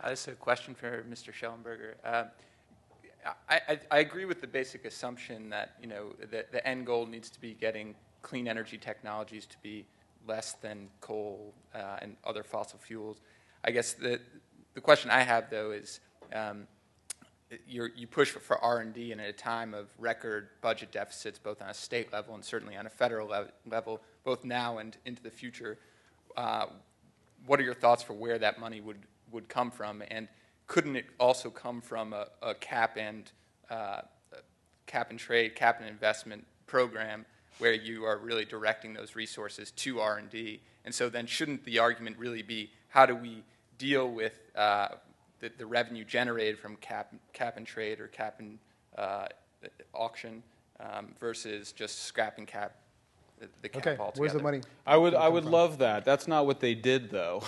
This is a question for Mr. Shellenberger. I agree with the basic assumption that the end goal needs to be getting clean energy technologies to be less than coal and other fossil fuels. I guess the question I have, though, is you push for R&D, and at a time of record budget deficits, both on a state level and certainly on a federal level, both now and into the future. What are your thoughts for where that money would come from, and couldn't it also come from a cap and trade, cap and investment program where you are really directing those resources to R&D? And so then shouldn't the argument really be, how do we deal with the revenue generated from cap and trade or cap and auction versus just scrapping the cap altogether? Where's the money? I would love that. That's not what they did, though.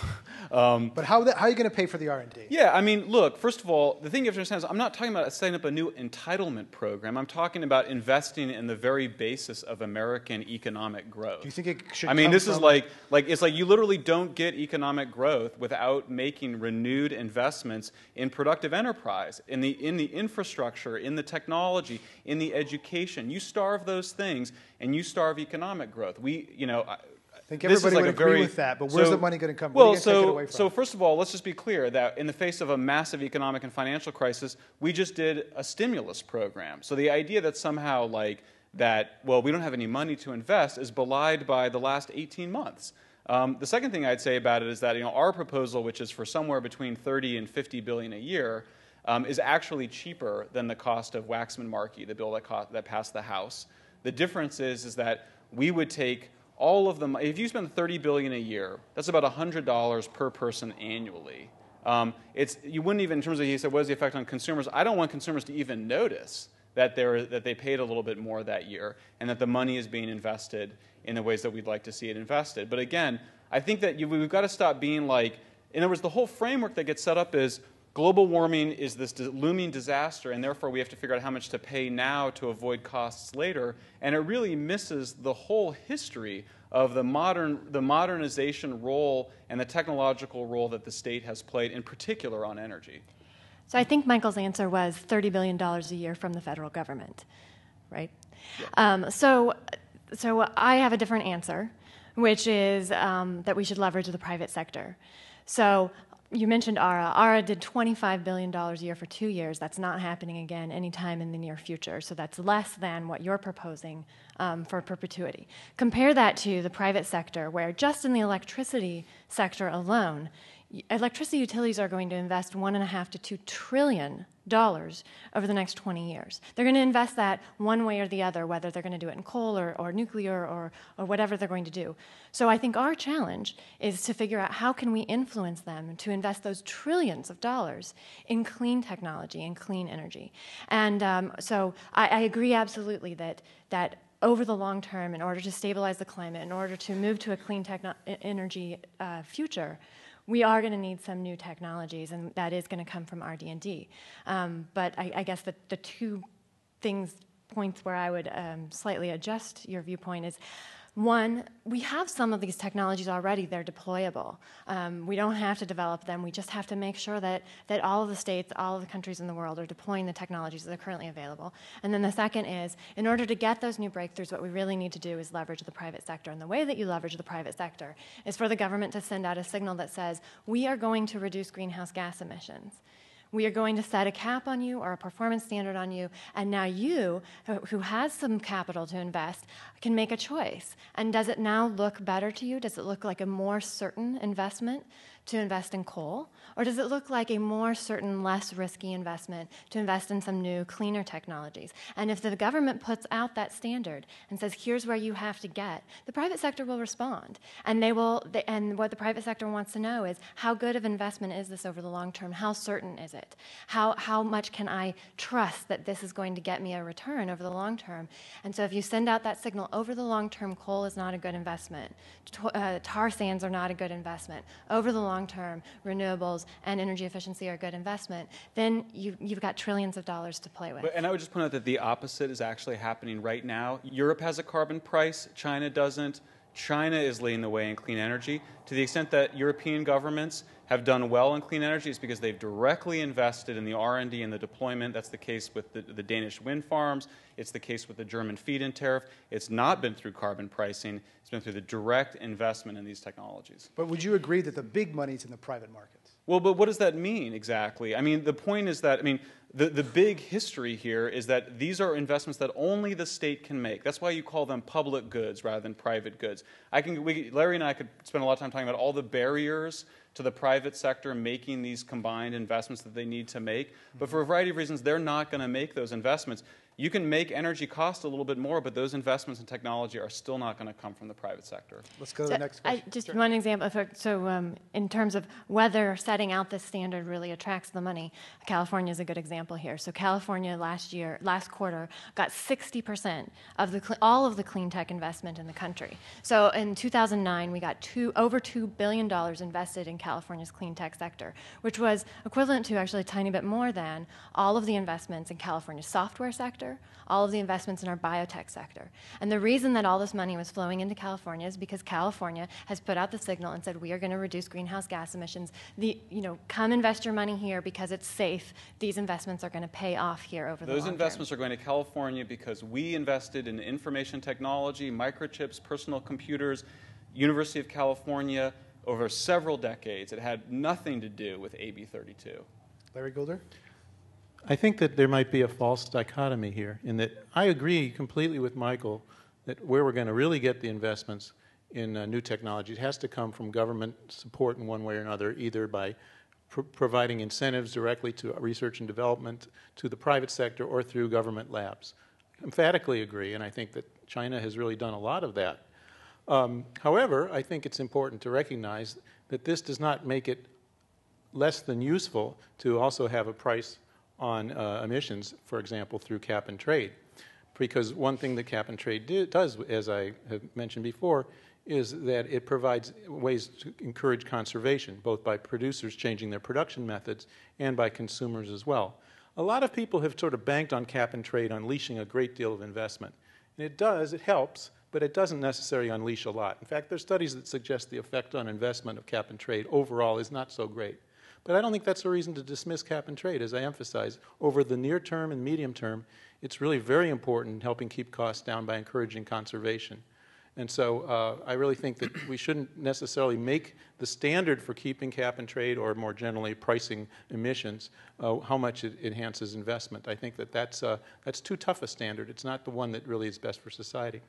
But how are you going to pay for the R&D? Yeah, I mean, look, first of all, the thing you have to understand is I'm not talking about setting up a new entitlement program. I'm talking about investing in the very basis of American economic growth. Do you think it should I mean, come this from is like it's like you literally don't get economic growth without making renewed investments in productive enterprise, in the infrastructure, in the technology, in the education. You starve those things, and you starve economic growth. I think everybody would agree with that, but where's the money going to come from? Well, so first of all, let's just be clear that in the face of a massive economic and financial crisis, we just did a stimulus program. So the idea that somehow we don't have any money to invest is belied by the last 18 months. The second thing I'd say about it is that our proposal, which is for somewhere between 30 and 50 billion a year, is actually cheaper than the cost of Waxman-Markey, the bill that passed the House. The difference is that we would take all of them. If you spend $30 billion a year, that's about $100 per person annually. You wouldn't even, in terms of, he said, what is the effect on consumers? I don't want consumers to even notice that they paid a little bit more that year and that the money is being invested in the ways that we'd like to see it invested. But again, I think that we've got to stop being like, in other words, the whole framework that gets set up is global warming is this looming disaster, and therefore we have to figure out how much to pay now to avoid costs later. And it really misses the whole history of the modernization role and the technological role that the state has played, in particular on energy. So I think Michael's answer was $30 billion a year from the federal government, right? Yeah. So I have a different answer, which is that we should leverage the private sector. So you mentioned ARA. ARA did $25 billion a year for 2 years. That's not happening again anytime in the near future. So that's less than what you're proposing for perpetuity. Compare that to the private sector, where just in the electricity sector alone, electricity utilities are going to invest $1.5 to $2 trillion over the next 20 years. They're going to invest that one way or the other, whether they're going to do it in coal or nuclear or whatever they're going to do. So I think our challenge is to figure out how can we influence them to invest those trillions of dollars in clean technology and clean energy. And so I agree absolutely that over the long term, in order to stabilize the climate, in order to move to a clean energy future, we are going to need some new technologies, and that is going to come from RD&D. But I guess the two points where I would slightly adjust your viewpoint is, one, we have some of these technologies already. They're deployable. We don't have to develop them. We just have to make sure that all of the states, all of the countries in the world are deploying the technologies that are currently available. And then the second is, in order to get those new breakthroughs, what we really need to do is leverage the private sector. And the way that you leverage the private sector is for the government to send out a signal that says, we are going to reduce greenhouse gas emissions. We are going to set a cap on you or a performance standard on you, and now you, who has some capital to invest, can make a choice. And does it now look better to you? Does it look like a more certain investment to invest in coal? Or does it look like a more certain, less risky investment to invest in some new, cleaner technologies? And if the government puts out that standard and says, here's where you have to get, the private sector will respond. And and what the private sector wants to know is, how good of investment is this over the long term? How certain is it? How much can I trust that this is going to get me a return over the long term? And so if you send out that signal, over the long term, coal is not a good investment. Tar sands are not a good investment. Over the long term, renewables and energy efficiency are a good investment. Then you've got trillions of dollars to play with. And I would just point out that the opposite is actually happening right now. Europe has a carbon price. China doesn't. China is leading the way in clean energy to the extent that European governments have done well in clean energy is because they've directly invested in the R&D and the deployment. That's the case with the Danish wind farms. It's the case with the German feed-in tariff. It's not been through carbon pricing. It's been through the direct investment in these technologies. But would you agree that the big money's in the private markets? Well, but what does that mean exactly? I mean, the point is that, the big history here is that these are investments that only the state can make. That's why you call them public goods rather than private goods. Larry and I could spend a lot of time talking about all the barriers to the private sector making these combined investments that they need to make. But for a variety of reasons, they're not going to make those investments. You can make energy cost a little bit more, but those investments in technology are still not going to come from the private sector. Let's go to the next question. Just one example. So in terms of whether setting out this standard really attracts the money, California is a good example here. So California last quarter, got 60% of all of the clean tech investment in the country. So in 2009, we got over $2 billion invested in California's clean tech sector, which was equivalent to actually a tiny bit more than all of the investments in California's software sector, all of the investments in our biotech sector. And the reason that all this money was flowing into California is because California has put out the signal and said, we are going to reduce greenhouse gas emissions. Come invest your money here because it's safe. These investments are going to pay off here over the long term. Those investments are going to California because we invested in information technology, microchips, personal computers, University of California, over several decades. It had nothing to do with AB 32. Larry Goulder? I think that there might be a false dichotomy here in that I agree completely with Michael that where we're going to really get the investments in new technology, it has to come from government support in one way or another, either by providing incentives directly to research and development to the private sector or through government labs. Emphatically agree, and I think that China has really done a lot of that. However, I think it's important to recognize that this does not make it less than useful to also have a price on emissions, for example, through cap and trade. Because one thing that cap and trade does, as I have mentioned before, is that it provides ways to encourage conservation, both by producers changing their production methods and by consumers as well. A lot of people have sort of banked on cap and trade unleashing a great deal of investment. And it helps, but it doesn't necessarily unleash a lot. In fact, there are studies that suggest the effect on investment of cap and trade overall is not so great. But I don't think that's a reason to dismiss cap and trade. As I emphasize, over the near term and medium term, it's really very important in helping keep costs down by encouraging conservation. And so I really think that we shouldn't necessarily make the standard for keeping cap and trade or more generally pricing emissions how much it enhances investment. I think that that's too tough a standard. It's not the one that really is best for society.